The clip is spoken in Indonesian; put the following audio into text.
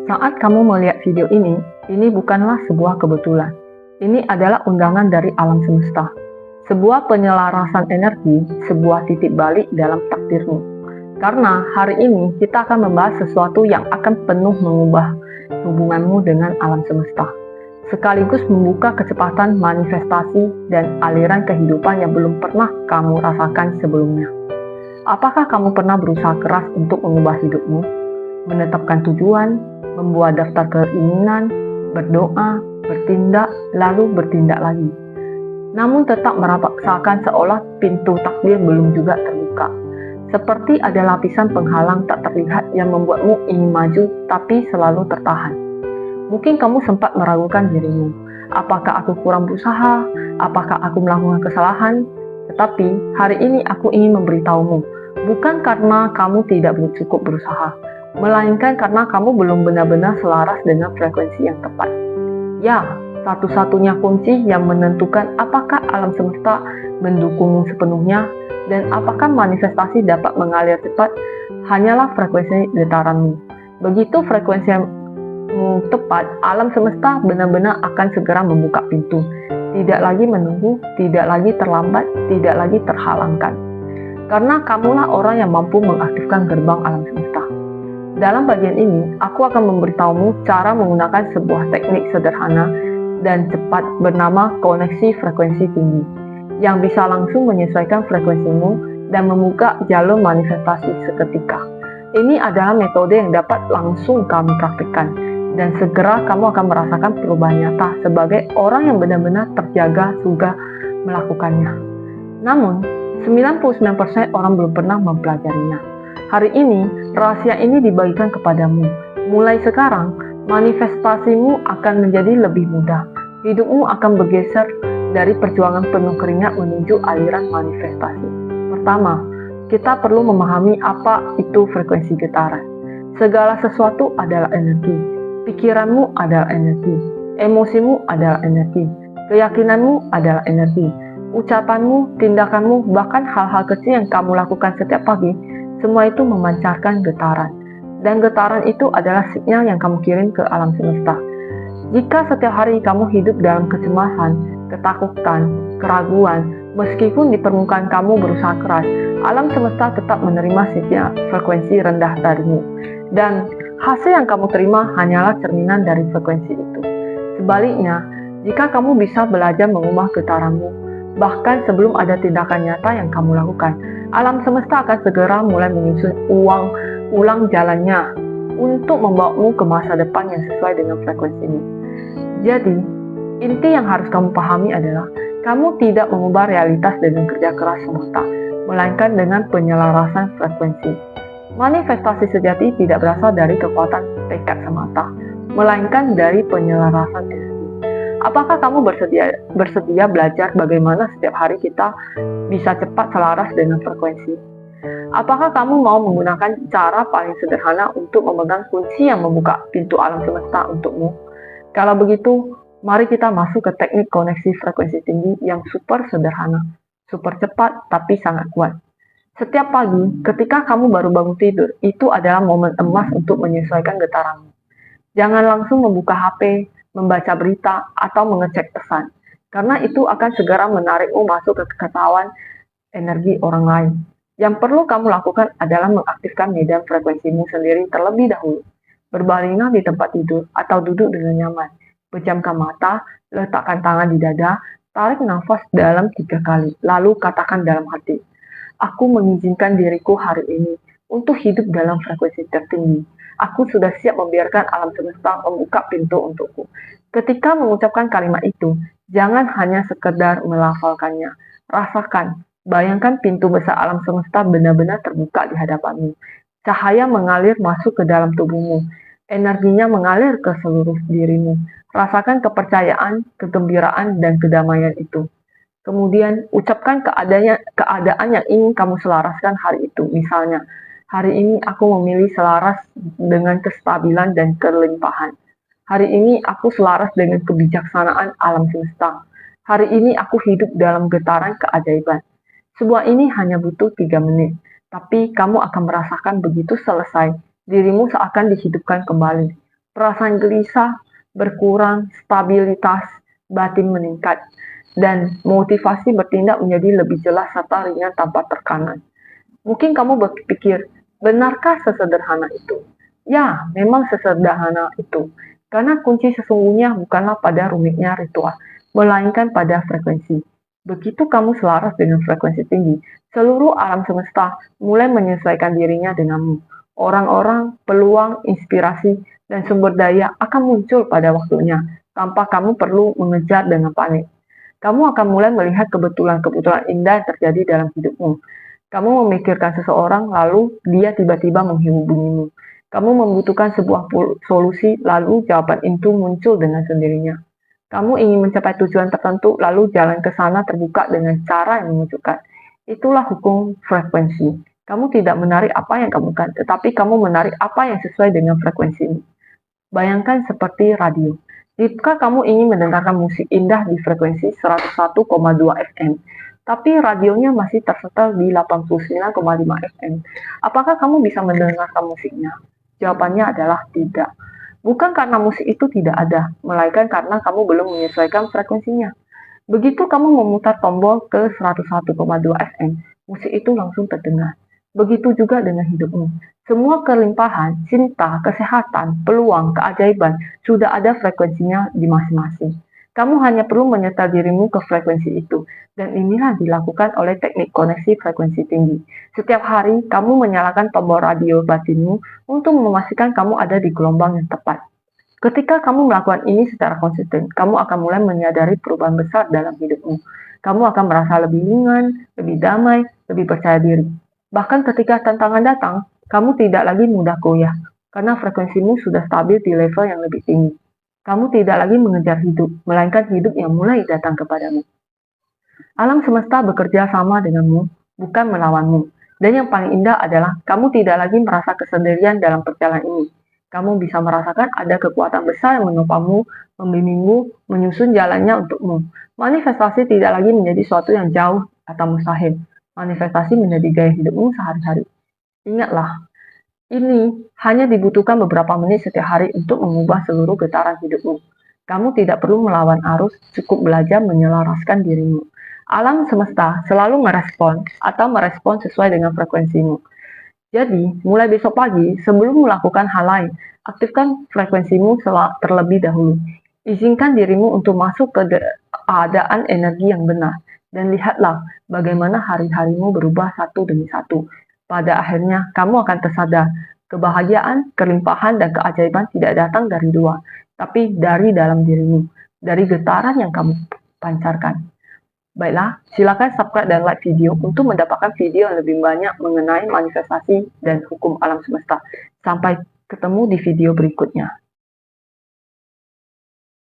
Saat kamu melihat video ini bukanlah sebuah kebetulan. Ini adalah undangan dari alam semesta. Sebuah penyelarasan energi, sebuah titik balik dalam takdirmu. Karena hari ini kita akan membahas sesuatu yang akan penuh mengubah hubunganmu dengan alam semesta. Sekaligus membuka kecepatan manifestasi dan aliran kehidupan yang belum pernah kamu rasakan sebelumnya. Apakah kamu pernah berusaha keras untuk mengubah hidupmu? Menetapkan tujuan, membuat daftar keinginan, berdoa, bertindak, lalu bertindak lagi. Namun tetap merapaksakan seolah pintu takdir belum juga terbuka. Seperti ada lapisan penghalang tak terlihat yang membuatmu ingin maju tapi selalu tertahan. Mungkin kamu sempat meragukan dirimu. Apakah aku kurang berusaha? Apakah aku melakukan kesalahan? Tetapi hari ini aku ingin memberitahumu, bukan karena kamu tidak cukup berusaha, melainkan karena kamu belum benar-benar selaras dengan frekuensi yang tepat. Ya, satu-satunya kunci yang menentukan apakah alam semesta mendukungmu sepenuhnya dan apakah manifestasi dapat mengalir cepat hanyalah frekuensi getaranmu. Begitu frekuensimu tepat, alam semesta benar-benar akan segera membuka pintu. Tidak lagi menunggu, tidak lagi terlambat, tidak lagi terhalangkan. Karena kamulah orang yang mampu mengaktifkan gerbang alam semesta. Dalam bagian ini, aku akan memberitahumu cara menggunakan sebuah teknik sederhana dan cepat bernama koneksi frekuensi tinggi, yang bisa langsung menyesuaikan frekuensimu dan membuka jalur manifestasi seketika. Ini adalah metode yang dapat langsung kamu praktikkan, dan segera kamu akan merasakan perubahan nyata sebagai orang yang benar-benar terjaga sudah melakukannya. Namun, 99% orang belum pernah mempelajarinya. Hari ini, rahasia ini dibagikan kepadamu. Mulai sekarang, manifestasimu akan menjadi lebih mudah. Hidupmu akan bergeser dari perjuangan penuh keringat menuju aliran manifestasi. Pertama, kita perlu memahami apa itu frekuensi getaran. Segala sesuatu adalah energi. Pikiranmu adalah energi. Emosimu adalah energi. Keyakinanmu adalah energi. Ucapanmu, tindakanmu, bahkan hal-hal kecil yang kamu lakukan setiap pagi, semua itu memancarkan getaran. Dan getaran itu adalah sinyal yang kamu kirim ke alam semesta. Jika setiap hari kamu hidup dalam kecemasan, ketakutan, keraguan, meskipun di permukaan kamu berusaha keras, alam semesta tetap menerima sinyal frekuensi rendah darimu. Dan hasil yang kamu terima hanyalah cerminan dari frekuensi itu. Sebaliknya, jika kamu bisa belajar mengubah getaranmu, bahkan sebelum ada tindakan nyata yang kamu lakukan, alam semesta akan segera mulai menyusun ulang jalannya untuk membawamu ke masa depan yang sesuai dengan frekuensimu. Jadi, inti yang harus kamu pahami adalah kamu tidak mengubah realitas dengan kerja keras semata, melainkan dengan penyelarasan frekuensi. Manifestasi sejati tidak berasal dari kekuatan tekad semata, melainkan dari penyelarasan energi. Apakah kamu bersedia belajar bagaimana setiap hari kita bisa cepat selaras dengan frekuensi? Apakah kamu mau menggunakan cara paling sederhana untuk memegang kunci yang membuka pintu alam semesta untukmu? Kalau begitu, mari kita masuk ke teknik koneksi frekuensi tinggi yang super sederhana, super cepat tapi sangat kuat. Setiap pagi, ketika kamu baru bangun tidur, itu adalah momen emas untuk menyesuaikan getaranmu. Jangan langsung membuka HP, membaca berita, atau mengecek pesan, karena itu akan segera menarikmu masuk ke keketauan energi orang lain. Yang perlu kamu lakukan adalah mengaktifkan medan frekuensimu sendiri terlebih dahulu. Berbaringlah di tempat tidur atau duduk dengan nyaman. Pejamkan mata, letakkan tangan di dada, tarik nafas dalam 3 kali, lalu katakan dalam hati, aku mengizinkan diriku hari ini untuk hidup dalam frekuensi tertinggi. Aku sudah siap membiarkan alam semesta membuka pintu untukku. Ketika mengucapkan kalimat itu, jangan hanya sekedar melafalkannya. Rasakan, bayangkan pintu besar alam semesta benar-benar terbuka di hadapanmu. Cahaya mengalir masuk ke dalam tubuhmu. Energinya mengalir ke seluruh dirimu. Rasakan kepercayaan, kegembiraan, dan kedamaian itu. Kemudian, ucapkan keadaan yang ingin kamu selaraskan hari itu. Misalnya, hari ini aku memilih selaras dengan kestabilan dan kelimpahan. Hari ini aku selaras dengan kebijaksanaan alam semesta. Hari ini aku hidup dalam getaran keajaiban. Semua ini hanya butuh 3 menit. Tapi kamu akan merasakan begitu selesai, dirimu seakan dihidupkan kembali. perasaan gelisah berkurang, stabilitas batin meningkat, dan motivasi bertindak menjadi lebih jelas serta ringan tanpa tekanan. Mungkin kamu berpikir, benarkah sesederhana itu? Ya, memang sesederhana itu. Karena kunci sesungguhnya bukanlah pada rumitnya ritual, melainkan pada frekuensi. Begitu kamu selaras dengan frekuensi tinggi, seluruh alam semesta mulai menyesuaikan dirinya denganmu. Orang-orang, peluang, inspirasi, dan sumber daya akan muncul pada waktunya, tanpa kamu perlu mengejar dengan panik. Kamu akan mulai melihat kebetulan-kebetulan indah yang terjadi dalam hidupmu. Kamu memikirkan seseorang, lalu dia tiba-tiba menghubungimu. Kamu membutuhkan sebuah solusi, lalu jawaban itu muncul dengan sendirinya. Kamu ingin mencapai tujuan tertentu, lalu jalan ke sana terbuka dengan cara yang mengejutkan. Itulah hukum frekuensi. Kamu tidak menarik apa yang kamu kan, tetapi kamu menarik apa yang sesuai dengan frekuensimu. Bayangkan seperti radio. Jika kamu ingin mendengarkan musik indah di frekuensi 101,2 FM, tapi radionya masih tersetel di 89,5 FM, apakah kamu bisa mendengarkan musiknya? Jawabannya adalah tidak. Bukan karena musik itu tidak ada, melainkan karena kamu belum menyesuaikan frekuensinya. Begitu kamu memutar tombol ke 101,2 FM, musik itu langsung terdengar. Begitu juga dengan hidupmu. Semua kelimpahan, cinta, kesehatan, peluang, keajaiban sudah ada frekuensinya di masing-masing. Kamu hanya perlu menyetel dirimu ke frekuensi itu, dan inilah dilakukan oleh teknik koneksi frekuensi tinggi. Setiap hari, kamu menyalakan tombol radio batinmu untuk memastikan kamu ada di gelombang yang tepat. Ketika kamu melakukan ini secara konsisten, kamu akan mulai menyadari perubahan besar dalam hidupmu. Kamu akan merasa lebih ringan, lebih damai, lebih percaya diri. Bahkan ketika tantangan datang, kamu tidak lagi mudah goyah, karena frekuensimu sudah stabil di level yang lebih tinggi. Kamu tidak lagi mengejar hidup, melainkan hidup yang mulai datang kepadamu. Alam semesta bekerja sama denganmu, bukan melawanmu. Dan yang paling indah adalah kamu tidak lagi merasa kesendirian dalam perjalanan ini. Kamu bisa merasakan ada kekuatan besar yang menopangmu, membimbingmu, menyusun jalannya untukmu. Manifestasi tidak lagi menjadi sesuatu yang jauh atau mustahil. Manifestasi menjadi gaya hidupmu sehari-hari. Ingatlah, ini hanya dibutuhkan beberapa menit setiap hari untuk mengubah seluruh getaran hidupmu. Kamu tidak perlu melawan arus, cukup belajar menyelaraskan dirimu. Alam semesta selalu merespon sesuai dengan frekuensimu. Jadi, mulai besok pagi, sebelum melakukan hal lain, aktifkan frekuensimu terlebih dahulu. Izinkan dirimu untuk masuk ke keadaan energi yang benar. Dan lihatlah bagaimana hari-harimu berubah satu demi satu. Pada akhirnya, kamu akan tersadar, kebahagiaan, kelimpahan, dan keajaiban tidak datang dari luar, tapi dari dalam dirimu, dari getaran yang kamu pancarkan. Baiklah, silakan subscribe dan like video untuk mendapatkan video yang lebih banyak mengenai manifestasi dan hukum alam semesta. Sampai ketemu di video berikutnya.